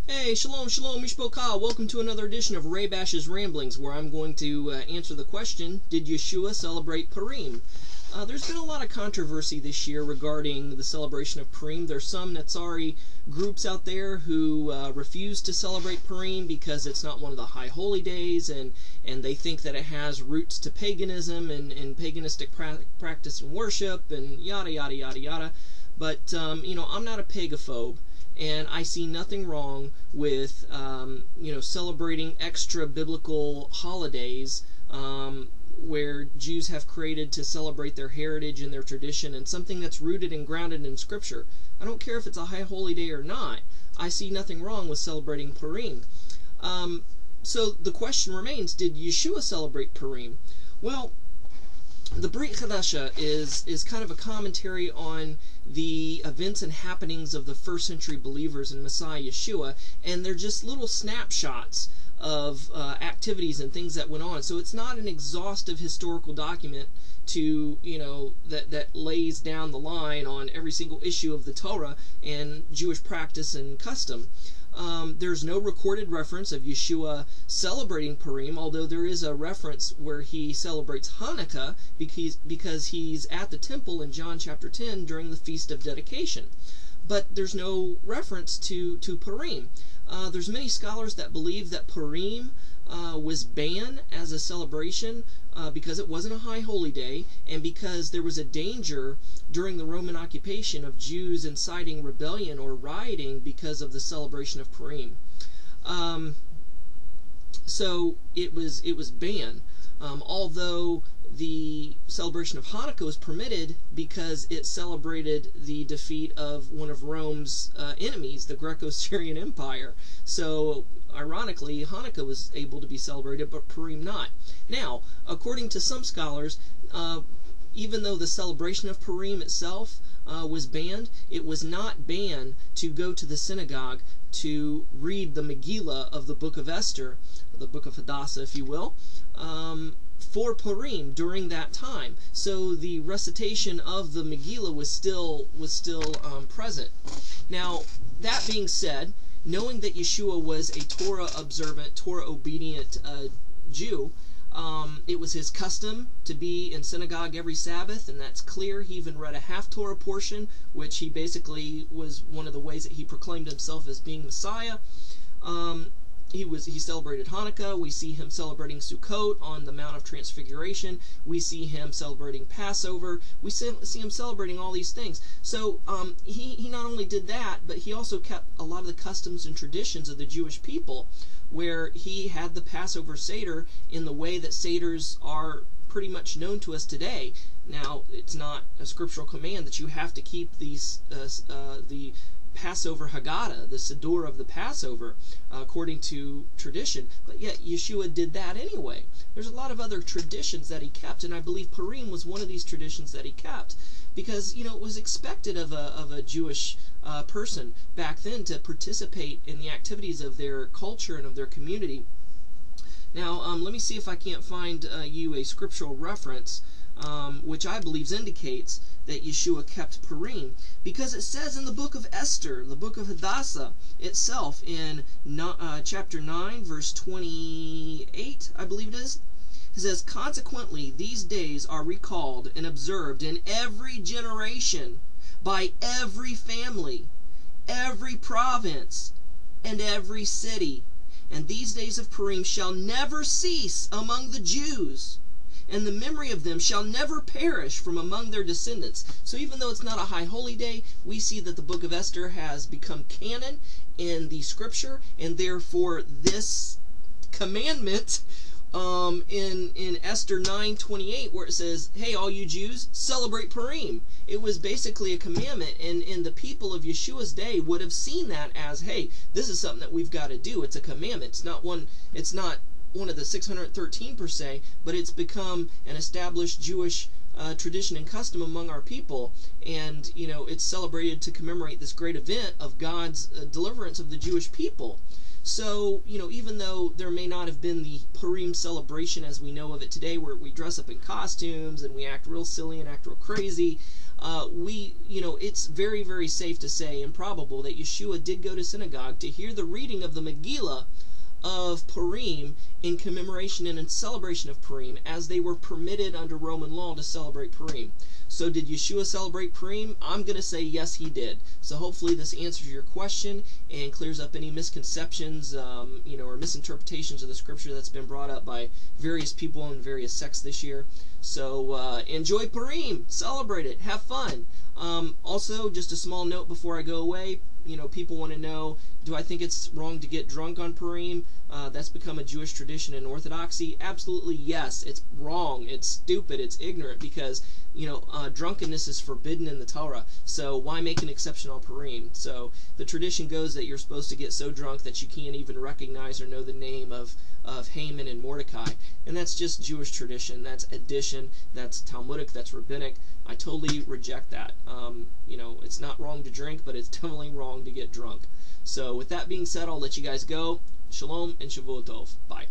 Hey, shalom, shalom, mishpocha. Welcome to another edition of Ray Bash's Ramblings, where I'm going to answer the question, did Yeshua celebrate Purim? There's been a lot of controversy this year regarding the celebration of Purim. There's some Netzari groups out there who refuse to celebrate Purim because it's not one of the high holy days, and they think that it has roots to paganism and paganistic practice and worship, and yada, yada, yada, yada. But, I'm not a pagaphobe. And I see nothing wrong with, celebrating extra biblical holidays where Jews have created to celebrate their heritage and their tradition and something that's rooted and grounded in Scripture. I don't care if it's a high holy day or not. I see nothing wrong with celebrating Purim. So the question remains, did Yeshua celebrate Purim? Well, the Brit Chadasha is kind of a commentary on the events and happenings of the first century believers in Messiah Yeshua, and they're just little snapshots of activities and things that went on. So it's not an exhaustive historical document to, that lays down the line on every single issue of the Torah and Jewish practice and custom. There's no recorded reference of Yeshua celebrating Purim, although there is a reference where he celebrates Hanukkah because he's at the temple in John chapter 10 during the Feast of Dedication. But there's no reference to Purim. There's many scholars that believe that Purim was banned as a celebration because it wasn't a high holy day, and because there was a danger during the Roman occupation of Jews inciting rebellion or rioting because of the celebration of Purim. So it was banned. Although the celebration of Hanukkah was permitted because it celebrated the defeat of one of Rome's enemies, the Greco-Syrian Empire. So, ironically, Hanukkah was able to be celebrated, but Purim not. Now, according to some scholars, even though the celebration of Purim itself was banned, it was not banned to go to the synagogue to read the Megillah of the book of Esther, the book of Hadassah, if you will, for Purim during that time. So the recitation of the Megillah was still present. Now, that being said, knowing that Yeshua was a Torah observant, Torah obedient Jew, it was his custom to be in synagogue every Sabbath, and that's clear. He even read a half Torah portion, which he basically was one of the ways that he proclaimed himself as being Messiah. He celebrated Hanukkah. We see him celebrating Sukkot on the Mount of Transfiguration. We see him celebrating Passover. We see him celebrating all these things. So he not only did that, but he also kept a lot of the customs and traditions of the Jewish people, where he had the Passover Seder in the way that Seders are pretty much known to us today. Now, it's not a scriptural command that you have to keep these the Passover Haggadah, the Siddur of the Passover, according to tradition, but yet Yeshua did that anyway. There's a lot of other traditions that he kept, and I believe Purim was one of these traditions that he kept, because it was expected of a Jewish person back then to participate in the activities of their culture and of their community. Now, let me see if I can't find you a scriptural reference which I believe indicates that Yeshua kept Purim, because it says in the book of Esther, the book of Hadassah itself, in chapter 9, verse 28, I believe it is, it says, "Consequently, these days are recalled and observed in every generation, by every family, every province, and every city. And these days of Purim shall never cease among the Jews, and the memory of them shall never perish from among their descendants." So even though it's not a high holy day, we see that the book of Esther has become canon in the scripture, and therefore this commandment in Esther 9:28, where it says, "Hey, all you Jews, celebrate Purim." It was basically a commandment, and the people of Yeshua's day would have seen that as, hey, this is something that we've got to do. It's a commandment. It's not one of the 613 per se, but it's become an established Jewish tradition and custom among our people, and it's celebrated to commemorate this great event of God's deliverance of the Jewish people. So, even though there may not have been the Purim celebration as we know of it today, where we dress up in costumes and we act real silly and act real crazy, it's very, very safe to say and probable that Yeshua did go to synagogue to hear the reading of the Megillah of Purim in commemoration and in celebration of Purim, as they were permitted under Roman law to celebrate Purim. So did Yeshua celebrate Purim? I'm going to say yes, he did. So hopefully this answers your question and clears up any misconceptions, or misinterpretations of the scripture that's been brought up by various people in various sects this year. So enjoy Purim, celebrate it, have fun. Also, just a small note before I go away, people want to know, do I think it's wrong to get drunk on Purim? That's become a Jewish tradition in Orthodoxy. Absolutely yes, it's wrong, it's stupid, it's ignorant, because drunkenness is forbidden in the Torah, so why make an exception on Purim? So the tradition goes that you're supposed to get so drunk that you can't even recognize or know the name of Haman and Mordecai, and that's just Jewish tradition, that's addition, that's Talmudic, that's rabbinic. I totally reject that. It's not wrong to drink, but it's definitely wrong to get drunk. So with that being said, I'll let you guys go. Shalom and Shavuot Tov. Bye.